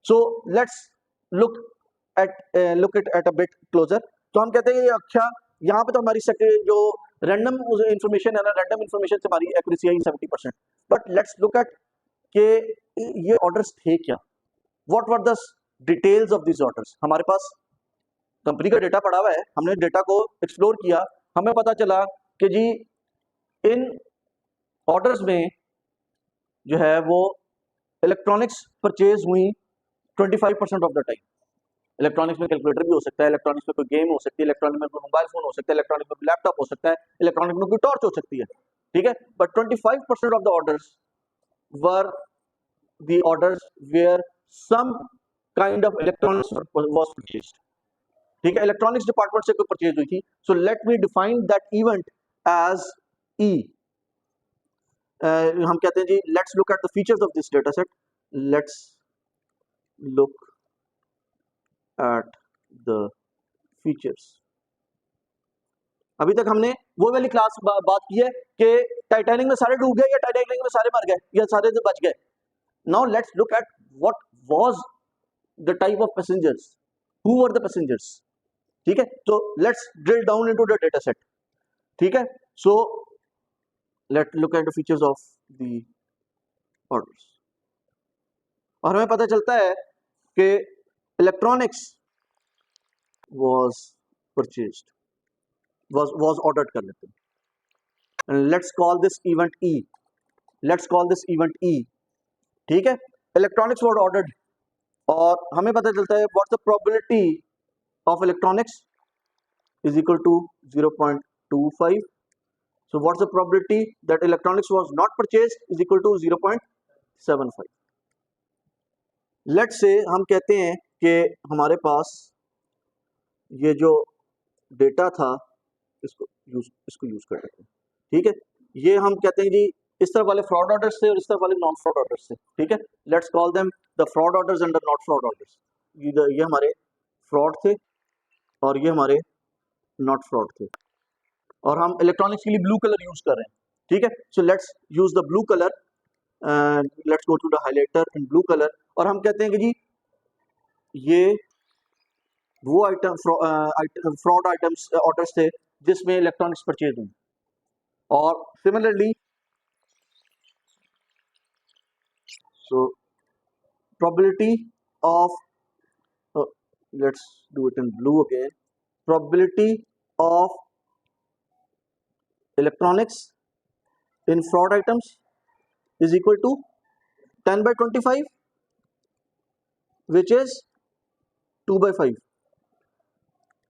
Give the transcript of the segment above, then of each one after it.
So let's look it at a bit closer. तो हम कहते हैं कि अच्छा यहाँ पे तो हमारी जो रैंडम इंफॉर्मेशन है ना, रैंडम इंफॉर्मेशन से हमारी एक्यूरेसी है 70%। बट लेट्स लुक एट के ये ऑर्डर्स थे क्या, what were the details of this orders. हमारे पास कंपनी का डेटा पड़ा हुआ है, हमने डेटा को एक्सप्लोर किया, हमें पता चला कि जी इन ऑर्डर्स में जो है वो इलेक्ट्रॉनिक्स परचेज हुई 25% ऑफ द टाइम। इलेक्ट्रॉनिक्स में कैलकुलेटर भी हो सकता है, इलेक्ट्रॉनिक्स में कोई गेम हो सकती है, इलेक्ट्रॉनिक्स में कोई मोबाइल फोन हो सकता है, इलेक्ट्रॉनिक्स में कोई लैपटॉप हो सकता है, इलेक्ट्रॉनिक्स में कोई टॉर्च हो सकती है, ठीक है। But 25% of the orders were the orders where some kind of electronics was purchased, ठीक है, इलेक्ट्रॉनिक्स डिपार्टमेंट से कोई परचेज हुई थी। So let me define that event as E. हम कहते हैं जी let's look at the features of this data set, let's look at the features. अभी तक हमने वो वाली क्लास बात की है कि टाइटैनिक में सारे डूब गए या टाइटैनिक में सारे मर गए या सारे से बच गए। Now let's look at what was the type of passengers, who were the passengers, ठीक है। तो let's drill down into the data set, ठीक है। So let's look at the features of the orders, और हमें पता चलता है कि electronics was purchased, was ordered कर लेते हैं, and let's call this event E, let's call this event E, ठीक है। इलेक्ट्रॉनिक्स was ordered और हमें पता चलता है what's the probability of electronics is equal to 0.25, so what's the probability that electronics was not purchased is equal to 0.75। let's say हम कहते हैं कि हमारे पास ये जो डेटा था इसको यूज कर लेते हैं, ठीक है। ये हम कहते हैं जी इस तरफ वाले फ्रॉड ऑर्डर्स थे और इस तरफ वाले नॉन फ्रॉड ऑर्डर्स थे, ठीक है। Let's call them the fraud orders and the not fraud orders. ये हमारे फ्रॉड थे और ये हमारे नॉट फ्रॉड थे, और हम इलेक्ट्रॉनिक्स के लिए ब्लू कलर यूज कर रहे हैं, ठीक है। So let's use the blue colour, let's go to the highlighter in blue colour, और हम कहते हैं कि जी ये वो आइटम फ्रॉड आइटम्स ऑर्डर्स थे जिसमें इलेक्ट्रॉनिक्स परचेज हुई। और similarly so probability of let's do it in blue again, probability of electronics in fraud items is equal to 10/25, which is 2/5,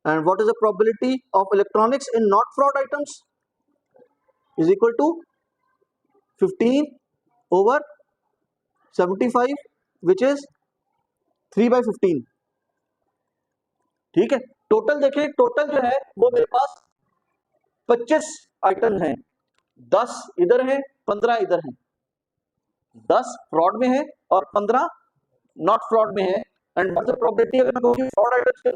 and what is the probability of electronics in not fraud items is equal to 15/75, which is 3/15, ठीक है। Total देखें, total जो है वो मेरे पास 25 item हैं, 10 इधर हैं 15 इधर हैं, 10 फ्रॉड में है और 15 नॉट फ्रॉड में है। एंड व्हाट द प्रोबेबिलिटी, अगर मैं कहूं फ्रॉड आइटम्स की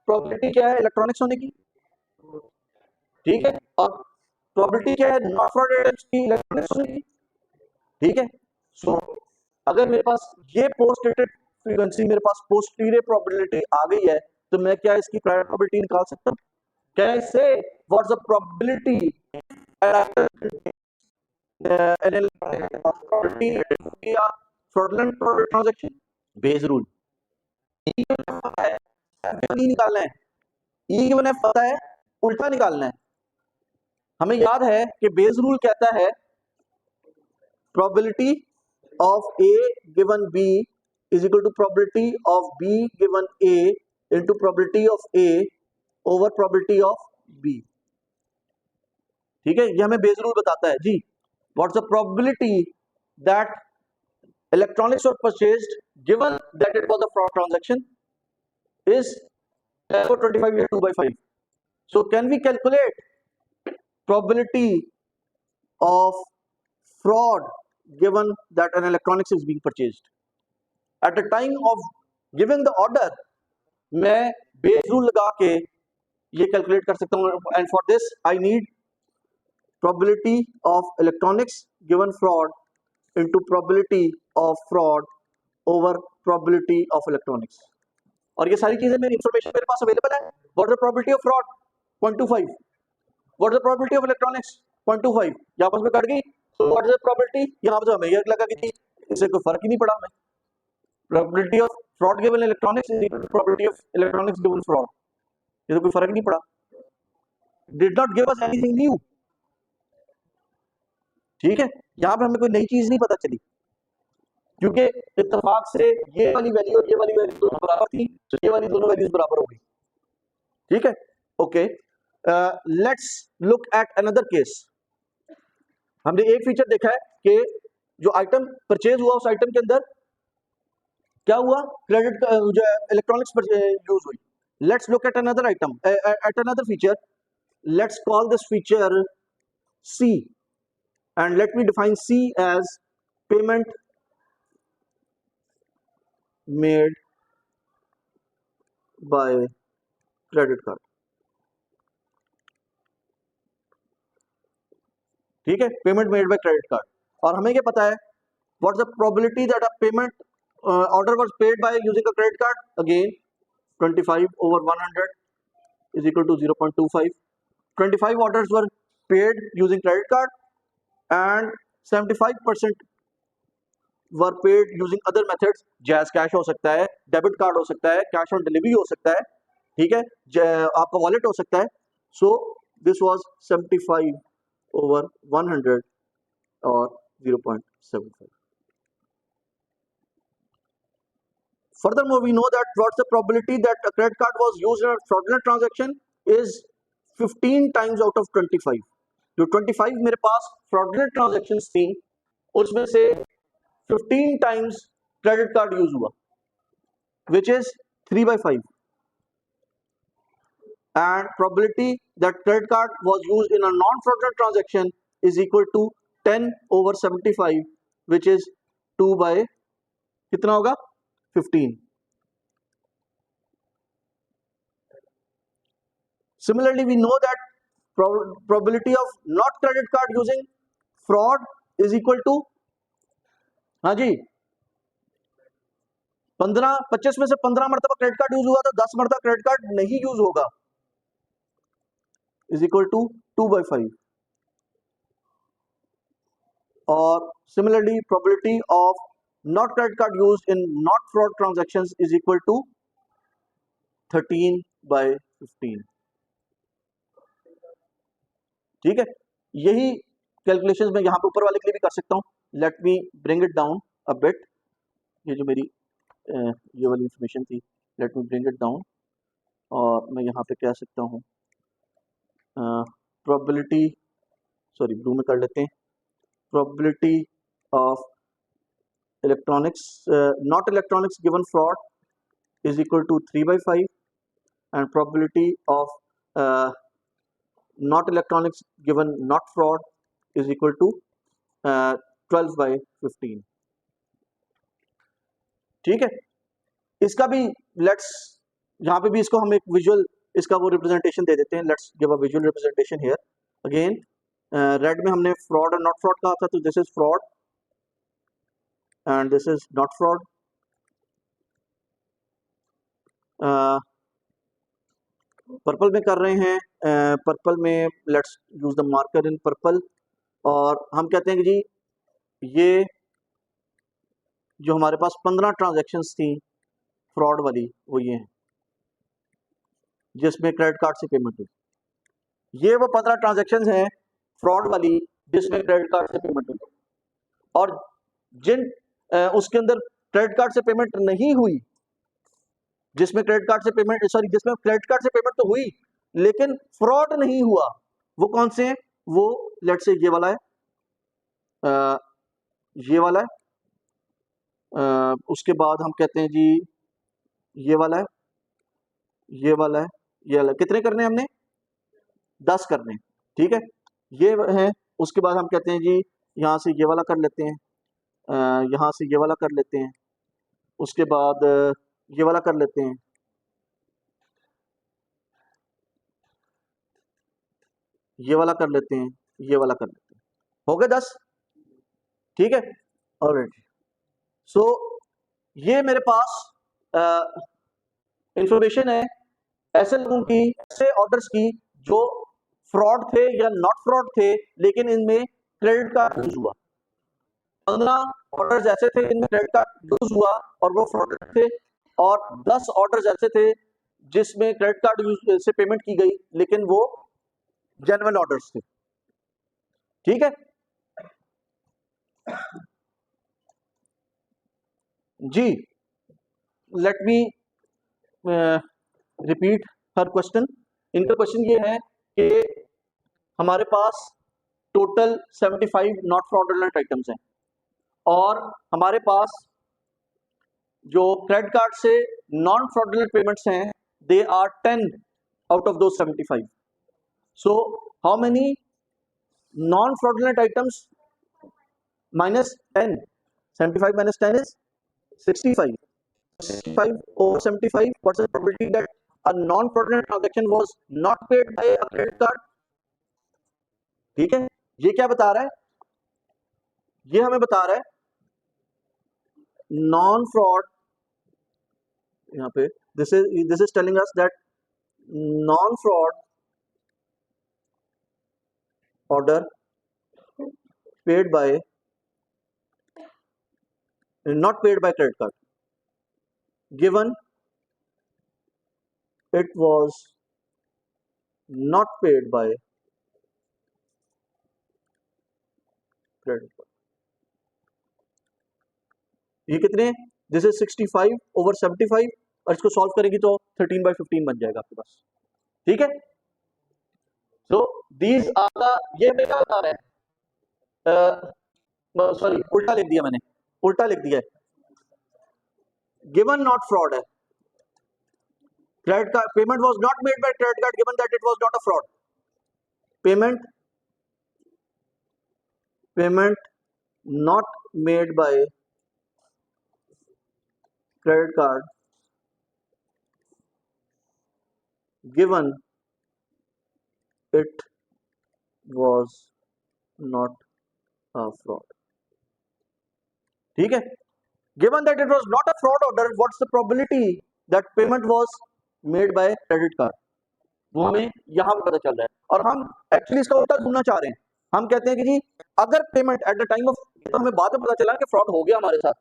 प्रोबेबिलिटी क्या है इलेक्ट्रॉनिक्स होने की, ठीक है, और प्रोबेबिलिटी क्या है नॉट फ्रॉड आइटम्स की इलेक्ट्रॉनिक्स होने की, ठीक है। सो अगर मेरे पास ये पोस्ट डेटेड फ्रीक्वेंसी, मेरे पास पोस्टीरियर प्रोबेबिलिटी आ गई है, तो मैं क्या इसकी प्रायर प्रोबेबिलिटी निकाल सकता हूं? कैन आई से what's the probability fraudulent transaction? Base rule निकालना है, ई गिवन एफ पता है, उल्टा निकालना है। हमें याद है कि बेस रूल कहता है probability of A given B is equal to probability of B given A into probability of A over probability of B, ठीक है। ये हमें बेस रूल बताता है जी। What's the probability that electronics were purchased given that it was a fraud transaction is 10/25 या 2/5। so can we calculate probability of fraud given that an electronics is being purchased at the time of giving the order? मैं base rule लगा के ये calculate कर सकता हूँ, and for this I need probability of electronics given fraud into probability of fraud over probability of electronics, और ये सारी चीजें मेरी इंफॉर्मेशन मेरे पास अवेलेबल है। What is the probability of fraud 0.25, what is the probability of electronics 0.25, ये आपस में कट गई, तो व्हाट इज द प्रोबेबिलिटी, यहाँ पे तो हमें ये लगा कि जी इससे कोई फर्क ही नहीं पड़ा हमें। Probability of fraud given electronics is equal to probability of electronics given fraud, ये तो कोई फर्क नहीं पड़ा, did not give us anything new. ठीक है, यहाँ पे हमें कोई नई चीज नहीं पता चली, क्योंकि इत्तेफाक से ये वाली वैल्यू और ये वाली वैल्यू दोनों बराबर थी, तो ये वाली दोनों वैल्यूज बराबर हो गई। ठीक है, okay, let's look at another case. हमने एक फीचर देखा है कि जो आइटम परचेज हुआ उस आइटम के अंदर क्या हुआ, क्रेडिट जो इलेक्ट्रॉनिक्स पर यूज हुई। Let's look at another item, at another feature, let's call this feature C, and let me define C as payment made by credit card। ठीक है, payment made by credit card, और हमें क्या पता है what's the probability that a payment order was paid by using a credit card, again 25/100 is equal to 0.25, 25 orders were paid using credit card and 75% were paid using other methods, jazz cash हो सकता है, debit card हो सकता है, cash on delivery हो सकता है, ठीक है, आपका वॉलेट हो सकता है। सो दिस वाज 75/100 और 0.75। Furthermore, we know that what's the probability that a credit card was used in a fraudulent transaction is 15 times out of 25। जो 25 मेरे पास fraudulent transactions थी, उसमें से 15 times credit card यूज हुआ, which is 3/5, and probability that credit card was used in a non-fraudulent transaction is equal to 10/75, which is 2 by कितना होगा 15। Similarly, we know that probability of not credit card using fraud is equal to, हाँ जी, 25 में से 15 मरतबा credit card use हुआ तो 10 मरतबा credit card नहीं यूज होगा, इज इक्वल टू 2/5। और similarly probability of not credit card used in not fraud transactions is equal to 13/15। ठीक है, यही कैलकुलेशंस मैं यहाँ पे ऊपर वाले के लिए भी कर सकता हूँ। Let me bring it down a bit, ये जो मेरी ये वाली इंफॉर्मेशन थी, let me bring it down, और मैं यहाँ पे कह सकता हूँ प्रोबेबिलिटी, सॉरी ब्लू में कर लेते हैं, probability of electronics not electronics given fraud is equal to 3/5, and probability of not electronics given not fraud is equal to 12/15। ठीक है, इसका भी लेट्स, यहाँ पे भी इसको हम एक विजुअल इसका वो रिप्रेजेंटेशन दे देते हैं। Let's give a visual representation here. Again red में हमने फ्रॉड और नॉट फ्रॉड कहा था, तो this is fraud and this is not fraud. Purple में कर रहे हैं, पर्पल में let's use the marker in purple, और हम कहते हैं कि जी ये जो हमारे पास 15 ट्रांजैक्शंस थी फ्रॉड वाली, वो ये हैं जिसमें क्रेडिट कार्ड से पेमेंट हुई। ये वो 15 ट्रांजैक्शंस हैं फ्रॉड वाली जिसमें क्रेडिट कार्ड से पेमेंट हुई, और जिन उसके अंदर क्रेडिट कार्ड से पेमेंट नहीं हुई, जिसमें क्रेडिट कार्ड से पेमेंट, सॉरी जिसमें क्रेडिट कार्ड से पेमेंट तो हुई लेकिन फ्रॉड नहीं हुआ, वो कौन से हैं? वो लेट्स से ये वाला है, ये वाला है, उसके बाद हम कहते हैं जी ये वाला है, ये वाला है, ये वाला। कितने करने हैं हमने? 10 करने हैं। ठीक है, ये है। उसके बाद हम कहते हैं जी यहाँ से ये वाला कर लेते हैं, यहाँ से ये वाला कर लेते हैं, उसके बाद ये वाला कर लेते हैं, ये वाला कर लेते हैं, ये वाला कर लेते हैं। हो गए 10। ठीक है, ऑलराइट। सो ये मेरे पास इंफॉर्मेशन है ऐसे लोगों की, ऐसे ऑर्डर्स की जो फ्रॉड थे या नॉट फ्रॉड थे, लेकिन इनमें क्रेडिट कार्ड यूज हुआ। 15 ऑर्डर्स ऐसे थे इनमें क्रेडिट कार्ड यूज हुआ और वो फ्रॉड थे, और 10 ऑर्डर्स ऐसे थे जिसमें क्रेडिट कार्ड यूज से पेमेंट की गई लेकिन वो जेन्युइन ऑर्डर्स थे। ठीक है जी, लेट मी रिपीट हर क्वेश्चन। इनका क्वेश्चन ये है कि हमारे पास टोटल 75 नॉट फ्रॉडुलेंट आइटम्स हैं और हमारे पास जो क्रेडिट कार्ड से नॉन फ्रॉडुलेंट पेमेंट्स हैं दे आर 10 आउट ऑफ दो 75। So how many non fraudulent items minus 10? 75 minus 10 is 65. 65 over 75, what's the probability that a non-fraudulent transaction was not paid by a credit card? ठीक है, ये क्या बता रहा है? ये हमें बता रहा है नॉन फ्रॉड, यहाँ पे this is telling us that non fraud order paid by not paid by credit card, given it was not paid by credit card. ये कितने? दिस इज 65 ओवर 75 और इसको सॉल्व करेंगे तो 13/15 बन जाएगा आपके पास। ठीक है, सो दीज आर द, ये मैं क्या बता रहे हैं, सॉरी उल्टा लिख दिया मैंने, उल्टा लिख दिया है। गिवन नॉट फ्रॉड है, credit card payment was not made by credit card given that it was not a fraud. Payment not made by credit card given it was not a fraud. ठीक है, given that it was not a fraud order, what's the probability that payment was made by credit card? वो हमें यहाँ पर पता चल रहा है और हम एक्चुअली इसका उल्टा ढूंढना चाह रहे हैं। हम कहते हैं कि जी अगर payment eight the time of, तो हमें बाद में पता चला कि फ्रॉड हो गया हमारे साथ,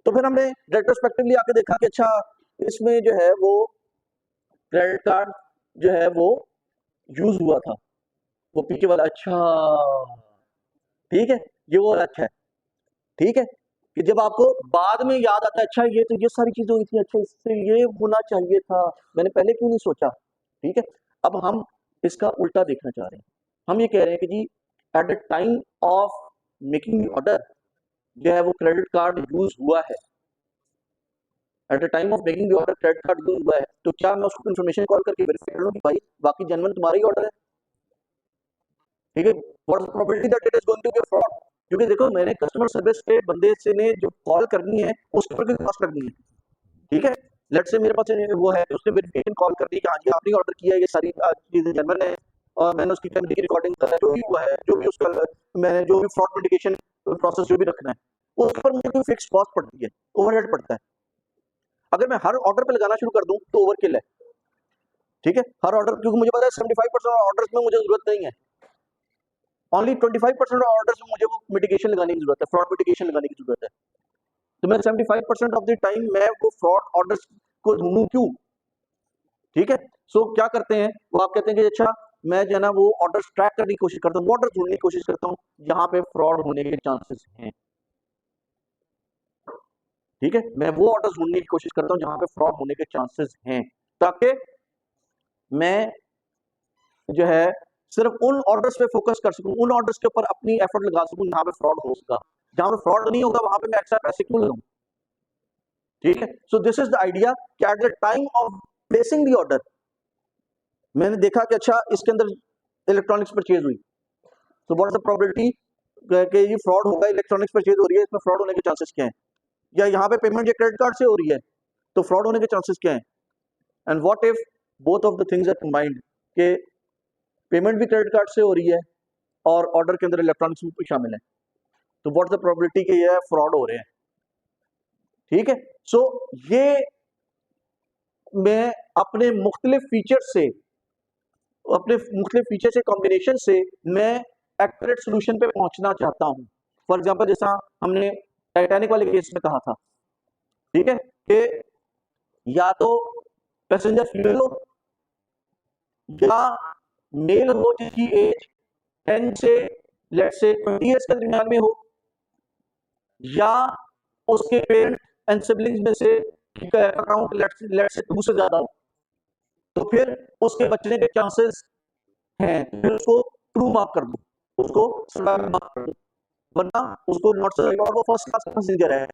तो फिर हमने रेट्रोस्पेक्टिवली आके देखा कि अच्छा इसमें जो है वो क्रेडिट कार्ड जो है वो यूज हुआ था, वो पीछे वाला, अच्छा ठीक है, ये वो अच्छा है। ठीक है, कि जब आपको बाद में याद आता है अच्छा ये तो ये सारी चीजें हुई थी, अच्छा इससे ये होना चाहिए था, मैंने पहले क्यों नहीं सोचा। ठीक है, अब हम इसका उल्टा देखना चाह रहे हैं। हम ये कह रहे हैं कि जी at the time of making order जो है वो क्रेडिट कार्ड यूज हुआ है, at the time of making the order credit card use हुआ है, तो क्या मैं उसको इन्फॉर्मेशन कॉल करके वेरीफाई करूं कि भाई बाकी जेन्युइन तुम्हारा ही ऑर्डर है। ठीक है, what is the probability that it is going to be a fraud? क्योंकि देखो मैंने कस्टमर सर्विस के बंदे से ने जो कॉल करनी है उसके ऊपर भी कॉस्ट लगनी है। ठीक है, लेट से मेरे पास वो है, उसने वेरिफिकेशन कॉल कर दी कि हाँ जी आपने ऑर्डर किया है, ये सारी चीजें जेन्युइन है और मैंने उसकी कैमरे की रिकॉर्डिंग जो भी हुआ है, जो भी उसका मैंने जो भी फ्रॉड मिटिगेशन प्रोसेस जो भी रखना है उसके ऊपर मुझे कोई फिक्स कॉस्ट पड़ती है, ओवरहेड पड़ता है। अगर मैं हर ऑर्डर पे लगाना शुरू कर दूं तो ओवरकिल है। ठीक है, हर ऑर्डर, क्योंकि मुझे पता है 75% ऑर्डर्स में मुझे जरूरत नहीं है, ओनली 25% ऑर्डर्स में मुझे वो मिटिगेशन लगाने की जरूरत है, फ्रॉड मिटिगेशन लगाने की जरूरत है। तो मैं 75% ऑफ द टाइम मैं वो फ्रॉड ऑर्डर्स को ढूंढूं क्यों? ठीक है, सो क्या करते हैं वो, आप कहते हैं कि अच्छा मैं जो है ना वो ऑर्डर ट्रैक करने की कोशिश करता हूँ, वो ऑर्डर ढूंढने की कोशिश करता हूँ जहां पे फ्रॉड होने के चांसेस हैं। ठीक है, मैं वो ऑर्डर ढूंढने की कोशिश करता हूँ जहां पे फ्रॉड होने के चांसेस हैं, ताकि मैं जो है सिर्फ उन ऑर्डर्स पे फोकस कर सकूं, उन ऑर्डर्स के ऊपर अपनी एफर्ट लगा सकूं जहां पे फ्रॉड होगा। जहां पे फ्रॉड नहीं होगा वहां पे मैं एक्स्ट्रा पैसे क्यों लगाऊं? ठीक है, so this is the idea कि at the time of placing the order मैंने देखा कि अच्छा इसके अंदर इलेक्ट्रॉनिक्स परचेज हुई, तो व्हाट इज द प्रोबेबिलिटी कि ये फ्रॉड होगा, इलेक्ट्रॉनिक्स परचेज हो रही है, इसमें फ्रॉड होने के चांसेस क्या हैं, या यहाँ पे पेमेंट या क्रेडिट कार्ड से हो रही है तो फ्रॉड होने के चांसेस क्या हैं। And what if both of the things are combined, के पेमेंट भी क्रेडिट कार्ड से हो रही है और ऑर्डर के अंदर इलेक्ट्रॉनिक्स भी शामिल है, तो व्हाट इज द प्रोबेबिलिटी कि ये फ्रॉड हो रहे हैं। ठीक है। सो ये मैं अपने मुख्तलिफ फीचर से, अपने मुख्तलिफ फीचर से कॉम्बिनेशन से मैं एक्यूरेट सोल्यूशन पे पहुंचना चाहता हूं। फॉर एग्जांपल जैसा हमने टाइटैनिक वाले केस में कहा था, ठीक है, कि या तो पैसेंजर फीमेल हो या मेल हो जिसकी एज 10 से लेट्स से 20 इयर्स के दरमियान में हो, या उसके पेरेंट एंड सिबलिंग्स में से अकाउंट लेट्स से 2 से ज्यादा हो, तो फिर उसके बचने के चांसेस हैं, फिर उसको ट्रू मार्क कर दो, उसको सर्वाइवल मार्क कर दो, वरना उसको नॉट सर्वाइवल, और वो फर्स्ट क्लास पैसेंजर है,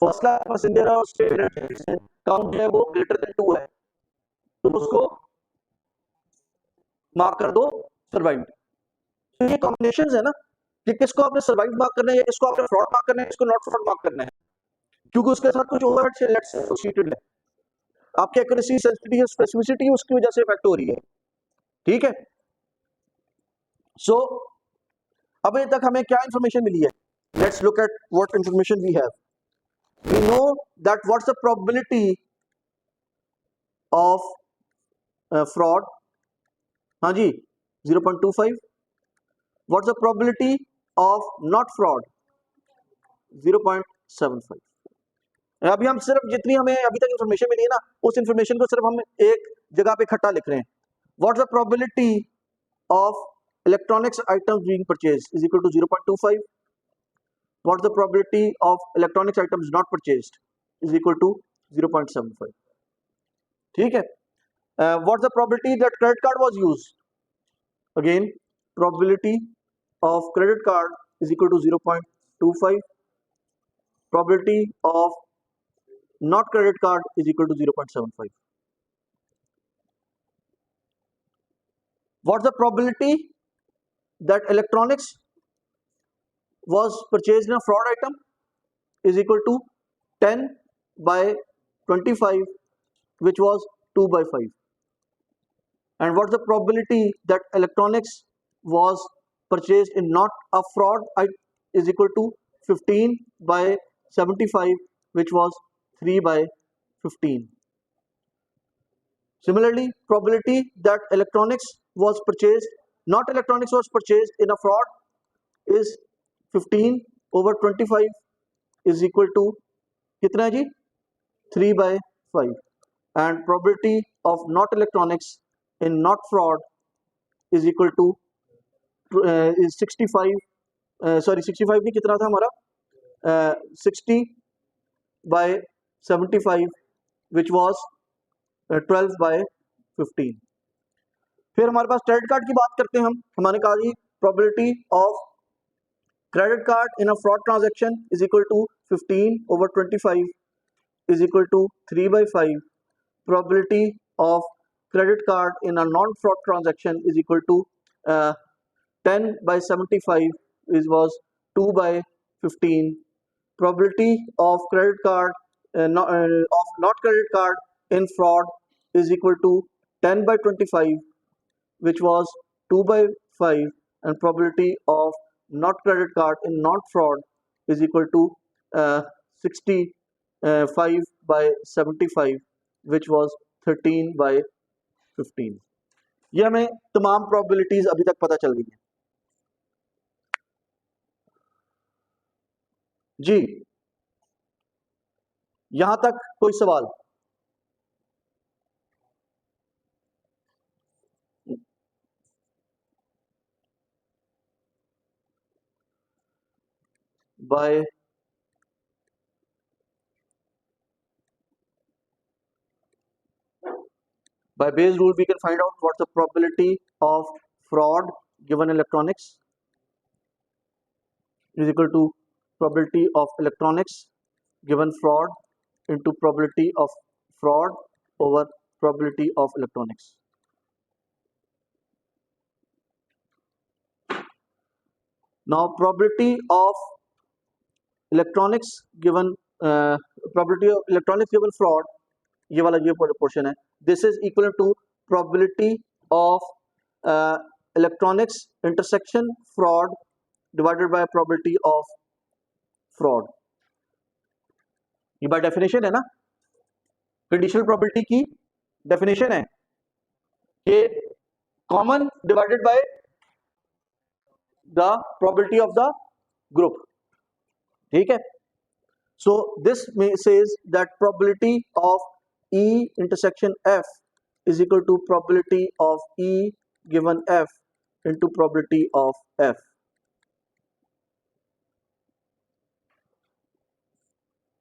फर्स्ट क्लास पैसेंजर है, उसके पेरेंट काउंट है वो ग्रेटर देन 2 है, तो उसको मार्क कर दो सर्वाइव। तो ये कॉम्बिनेशंस है ना कि किसको आपने सर्वाइव मार्क करना है या किसको आपने फ्रॉड मार्क करना है, किसको नॉट फ्रॉड मार्क करना है, क्योंकि उसके साथ कुछ ओवरहेड्स एसोसिएटेड है, आपकी एक्यूरेसी, सेंसिटिविटी, स्पेसिफिसिटी उसकी वजह से इफेक्ट हो रही है, ठीक है। सो अभी तक हमें क्या इंफॉर्मेशन मिली है, let's look at what information we have. We know that what's the probability of fraud, हाँ जी 0.25, what's the probability of not fraud 0.75। अभी हम सिर्फ जितनी हमें अभी तक इंफॉर्मेशन मिली है ना, उस इंफॉर्मेशन को सिर्फ हम एक जगह पे इकट्ठा लिख रहे हैं। What's the probability of electronics items being purchased is equal to 0.25. What's the probability of electronics items not purchased is equal to 0.75. ठीक है। What's the probability that credit card was used? Again, probability of credit card is equal to 0.25. Probability of not credit card is equal to 0.75. What's the probability that electronics was purchased in a fraud item is equal to 10 by 25, which was 2 by 5. And what's the probability that electronics was purchased in not a fraud is equal to 15 by 75, which was 3 by 15. Similarly, probability that not electronics was purchased in a fraud is 15 over 25 is equal to कितना जी 3 by 5, and probability of not electronics in not fraud is equal to is 65 sorry 65 नहीं कितना था हमारा 60 by 75 which was 12 by 15। फिर हमारे पास credit card की बात करते हैं हम, हमने कहा जी probability of credit card in a fraud transaction is equal to 15 over 25 is equal to 3 by 5. Probability of credit card in a non-fraud transaction is equal to 10 by 75 was 2 by 15. Probability of credit card of not credit card in fraud is equal to 10 by 25, which was 2 by 5, and probability of not credit card in not fraud is equal to 65 by 75, which was 13 by 15। ये हमें तमाम probabilities अभी तक पता चल गई हैं जी। यहां तक कोई सवाल? by Bayes rule we can find out what's the probability of fraud given electronics is equal to probability of electronics given fraud into probability of fraud over probability of electronics. Now probability of electronics given probability of electronics given fraud, ये वाला ये portion है, this is equal to probability of electronics intersection fraud divided by probability of fraud. ये by definition है ना, conditional probability की definition है कि common divided by the probability of the group, ठीक है। So this says that probability of E intersection F is equal to probability of E given F into probability of F.